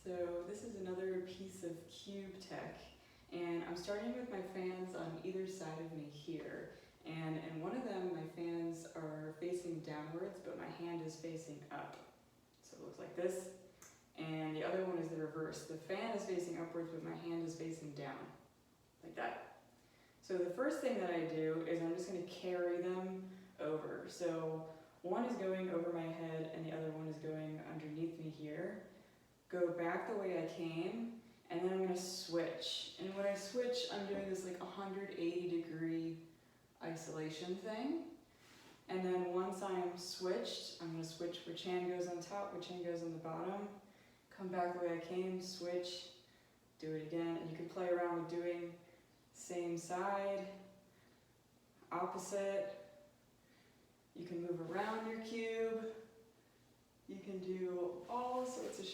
So this is another piece of cube tech, and I'm starting with my fans on either side of me here. And in one of them, my fans are facing downwards, but my hand is facing up. So it looks like this. And the other one is the reverse. The fan is facing upwards, but my hand is facing down, like that. So the first thing that I do is I'm just going to carry them over. So one is going over my head and the other one is going underneath me here. Go back the way I came, and then I'm going to switch. And when I switch, I'm doing this like 180-degree isolation thing. And then once I'm switched, I'm going to switch which hand goes on top, which hand goes on the bottom. Come back the way I came, switch, do it again. And you can play around with doing same side, opposite. You can move around your cube. You can do all sorts of